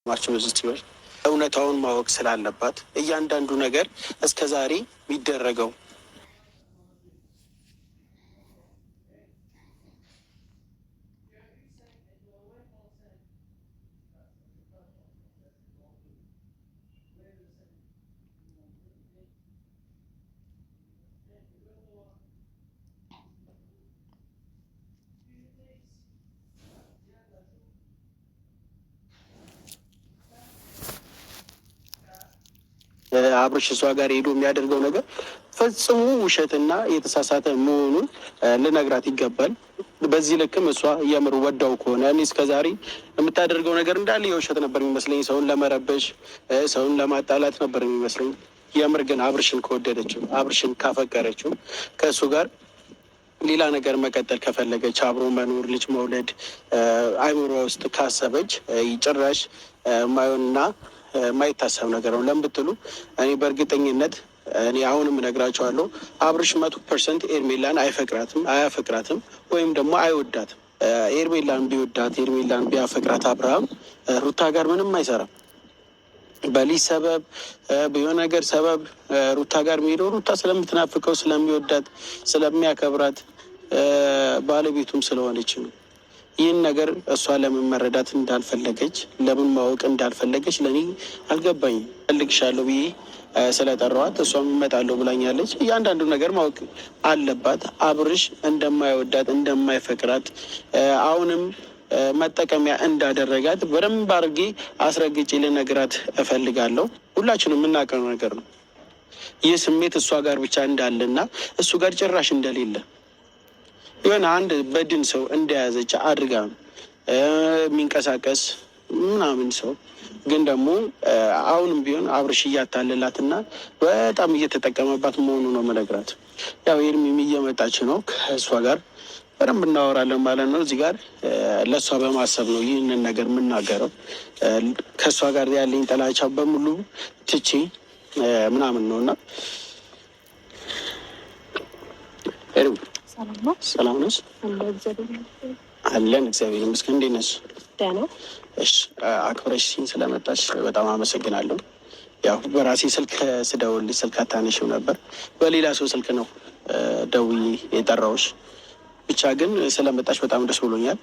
ማቸው ዝት ይበል እውነታውን ማወቅ ስላለባት እያንዳንዱ ነገር እስከ ዛሬ የሚደረገው አብርሽ እሷ ጋር ሄዶ የሚያደርገው ነገር ፈጽሞ ውሸትና የተሳሳተ መሆኑን ልነግራት ይገባል። በዚህ ልክም እሷ የምር ወዳው ከሆነ እኔ እስከዛሬ የምታደርገው ነገር እንዳለ የውሸት ነበር የሚመስለኝ። ሰውን ለመረበሽ፣ ሰውን ለማጣላት ነበር የሚመስለኝ። የምር ግን አብርሽን ከወደደችው፣ አብርሽን ካፈቀረችው፣ ከእሱ ጋር ሌላ ነገር መቀጠል ከፈለገች፣ አብሮ መኖር፣ ልጅ መውለድ አይምሮ ውስጥ ካሰበች ጭራሽ ማየውና ማይታሰብ ነገር ነው። ለምብትሉ እኔ በእርግጠኝነት እኔ አሁንም እነግራቸዋለሁ አብርሽ 100% ኤርሜላን አያፈቅራትም ወይም ደግሞ አይወዳትም። ኤርሜላን ቢወዳት ኤርሜላን ቢያፈቅራት አብርሃም ሩታ ጋር ምንም አይሰራም። በሊዝ ሰበብ በሆነ ነገር ሰበብ ሩታ ጋር የሚሄደው ሩታ ስለምትናፍቀው ስለሚወዳት ስለሚያከብራት ባለቤቱም ስለሆነች ነው። ይህን ነገር እሷ ለምን መረዳት እንዳልፈለገች ለምን ማወቅ እንዳልፈለገች ለእኔ አልገባኝም። እፈልግሻለሁ ብዬ ስለጠራዋት እሷም እመጣለሁ ብላኛለች። እያንዳንዱ ነገር ማወቅ አለባት። አብርሽ እንደማይወዳት እንደማይፈቅራት አሁንም መጠቀሚያ እንዳደረጋት በደንብ አድርጌ አስረግጬ ልነግራት እፈልጋለሁ። ሁላችንም የምናውቀው ነገር ነው። ይህ ስሜት እሷ ጋር ብቻ እንዳለና እሱ ጋር ጭራሽ እንደሌለ የሆነ አንድ በድን ሰው እንደያዘች አድርጋ የሚንቀሳቀስ ምናምን ሰው ግን ደግሞ አሁንም ቢሆን አብርሽ እያታለላትና በጣም እየተጠቀመባት መሆኑ ነው መነግራት። ያው ኤርሚም እየመጣች ነው፣ ከእሷ ጋር በደንብ እናወራለን ማለት ነው። እዚህ ጋር ለእሷ በማሰብ ነው ይህንን ነገር የምናገረው። ከእሷ ጋር ያለኝ ጥላቻ በሙሉ ትቼ ምናምን ነው እና ሰላም ነሽ? አለን እግዚአብሔር ይመስገን። እንዴት ነሽ? እሺ፣ አክብረሽኝ ስለመጣሽ በጣም አመሰግናለሁ። ያው በራሴ ስልክ ስደውልሽ ስልክ አታነሺም ነበር። በሌላ ሰው ስልክ ነው ደውዬ የጠራሁሽ። ብቻ ግን ስለመጣሽ በጣም ደስ ብሎኛል።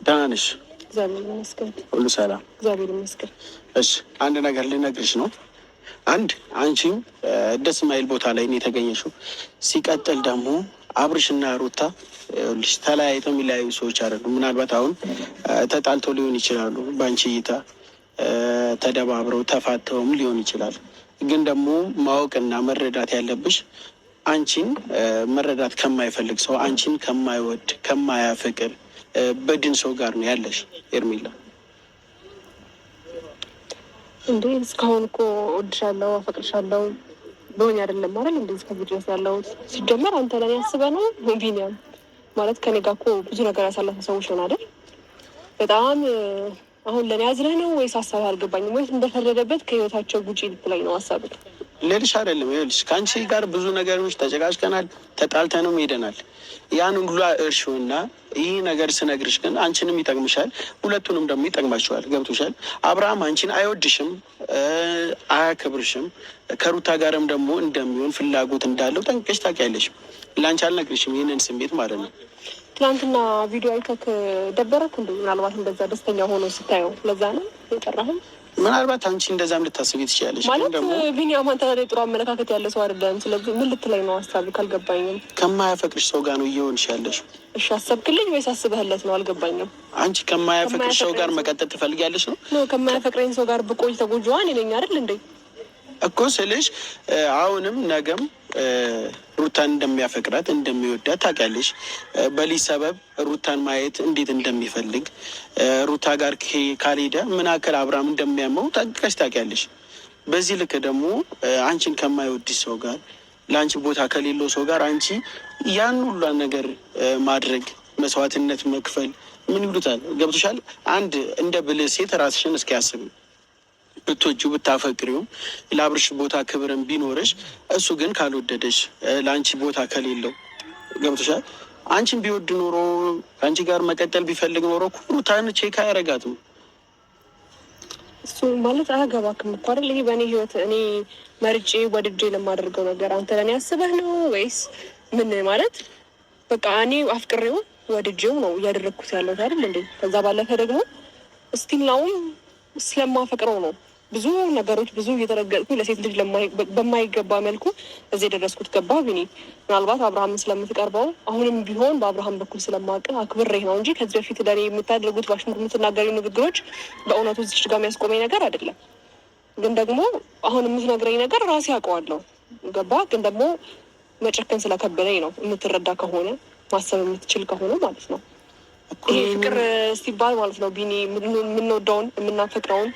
ደህና ነሽ? እግዚአብሔር ይመስገን። ሁሉ ሰላም? እግዚአብሔር ይመስገን። እሺ፣ አንድ ነገር ልነግርሽ ነው። አንቺም ደስ ማይል ቦታ ላይ ነው የተገኘሽው። ሲቀጥል ደግሞ አብርሽና ሩታ ተለያይተው የሚለያዩ ሰዎች አይደሉም። ምናልባት አሁን ተጣልተው ሊሆን ይችላሉ፣ በአንቺ እይታ ተደባብረው ተፋተውም ሊሆን ይችላል። ግን ደግሞ ማወቅና መረዳት ያለብሽ አንቺን መረዳት ከማይፈልግ ሰው፣ አንቺን ከማይወድ ከማያፈቅር በድን ሰው ጋር ነው ያለሽ ኤርሜላ። እንዴ እስካሁን እኮ እወድሻለሁ አፈቅርሻለሁ በሆነ አይደለም አይደል? እንደዚህ ከዚህ ድረስ ያለሁት ሲጀመር አንተ ለኔ ያስበህ ነው ቢኒያም ማለት ከኔ ጋር እኮ ብዙ ነገር ያሳለፈ ሰዎች ነን አይደል? በጣም አሁን ለኔ ያዝነህ ነው ወይስ ሀሳብህ አልገባኝም። ወይስ እንደፈረደበት ከህይወታቸው ጉጪ ልትለኝ ነው ሀሳብህ? ልልሽ አይደለም። ይኸውልሽ ከአንቺ ጋር ብዙ ነገሮች ተጨቃጭቀናል፣ ተጣልተንም ሄደናል። ያን ሁሉ እርሺውና ይህ ነገር ስነግርሽ ግን አንቺንም ይጠቅምሻል፣ ሁለቱንም ደግሞ ይጠቅማቸዋል። ገብቶሻል? አብርሃም አንቺን አይወድሽም፣ አያከብርሽም። ከሩታ ጋርም ደግሞ እንደሚሆን ፍላጎት እንዳለው ጠንቅቀሽ ታውቂያለሽ። ለአንቺ አልነግርሽም ይህንን ስሜት ማለት ነው። ትናንትና ቪዲዮ አይተክ ደበረክ እንደ ምናልባት እንደዛ ደስተኛ ሆኖ ስታየው ለዛ ነው የጠራህም? ምናልባት አንቺ እንደዛም ልታስቢ ትችላለች። ማለት ቢኒያም አንተ ላይ ጥሩ አመለካከት ያለ ሰው አይደለም። ስለዚህ ምን ልትለኝ ነው? ሀሳብ ካልገባኝም ከማያፈቅርሽ ሰው ጋር ነው እየሆንሽ ያለሽ። እሺ አሰብክልኝ ወይስ አስበህለት ነው? አልገባኝም። አንቺ ከማያፈቅርሽ ሰው ጋር መቀጠል ትፈልጊያለሽ ነው? ከማያፈቅረኝ ሰው ጋር ብቆይ ተጎጂዋ እኔ ነኝ አይደል እንዴ? እኮ ስልሽ አሁንም ነገም ሩታን እንደሚያፈቅራት እንደሚወዳት ታውቂያለሽ። በሊዝ ሰበብ ሩታን ማየት እንዴት እንደሚፈልግ ሩታ ጋር ካልሄደ ምን ያክል አብርሃም እንደሚያመው ጠንቅቀሽ ታውቂያለሽ። በዚህ ልክ ደግሞ አንቺን ከማይወድሽ ሰው ጋር ለአንቺ ቦታ ከሌለው ሰው ጋር አንቺ ያን ሁሉ ነገር ማድረግ መስዋዕትነት መክፈል ምን ይሉታል? ገብቶሻል? አንድ እንደ ብልህ ሴት ራስሽን እስኪ ያስብ። ብትወጂው ብታፈቅሪውም ለአብርሽ ቦታ ክብርን ቢኖርሽ እሱ ግን ካልወደደሽ ለአንቺ ቦታ ከሌለው ገብቶሻል? አንቺን ቢወድ ኖሮ ከአንቺ ጋር መቀጠል ቢፈልግ ኖሮ ሩታን ቼክ አያረጋትም። እሱ ማለት አያገባክም እኮ አይደል? ይሄ በእኔ ህይወት እኔ መርጬ ወድጄ ለማደርገው ነገር አንተ ለእኔ አስበህ ነው ወይስ ምን? ማለት በቃ እኔ አፍቅሬው ወድጄው ነው እያደረግኩት ያለው አይደል እንዴ? ከዛ ባለፈ ደግሞ እስቲናውም ስለማፈቅረው ነው ብዙ ነገሮች ብዙ እየተረገጥኩኝ ለሴት ልጅ በማይገባ መልኩ እዚህ የደረስኩት። ገባ ቢኒ? ምናልባት አብርሃምን ስለምትቀርበው አሁንም ቢሆን በአብርሃም በኩል ስለማውቅህ አክብሬህ ነው እንጂ ከዚህ በፊት ለእኔ የምታደርጉት ባሽሙር የምትናገሪው ንግግሮች በእውነቱ እዚች ጋር የሚያስቆመኝ ነገር አይደለም። ግን ደግሞ አሁን የምትነግረኝ ነገር ራሴ አውቀዋለሁ። ገባ? ግን ደግሞ መጨከን ስለከበደኝ ነው። የምትረዳ ከሆነ ማሰብ የምትችል ከሆነ ማለት ነው። ይሄ ፍቅር ሲባል ማለት ነው ቢኒ፣ የምንወደውን የምናፈቅረውን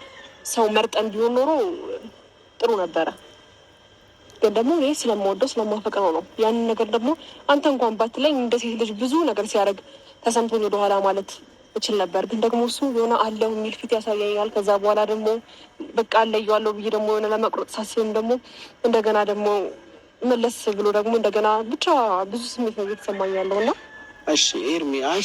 ሰው መርጠን ቢሆን ኖሮ ጥሩ ነበረ። ግን ደግሞ እኔ ስለምወደው ስለማፈቅረው ነው። ያንን ነገር ደግሞ አንተ እንኳን ባትለኝ እንደ ሴት ልጅ ብዙ ነገር ሲያደርግ ተሰምቶኝ ወደኋላ ማለት እችል ነበር። ግን ደግሞ እሱ የሆነ አለው የሚል ፊት ያሳየኛል። ከዛ በኋላ ደግሞ በቃ አለየዋለሁ ብዬ ደግሞ የሆነ ለመቁረጥ ሳስብም ደግሞ እንደገና ደግሞ መለስ ብሎ ደግሞ እንደገና ብቻ ብዙ ስሜት ነው እየተሰማኝ ያለው እና እሺ ኤርሚ አንቺ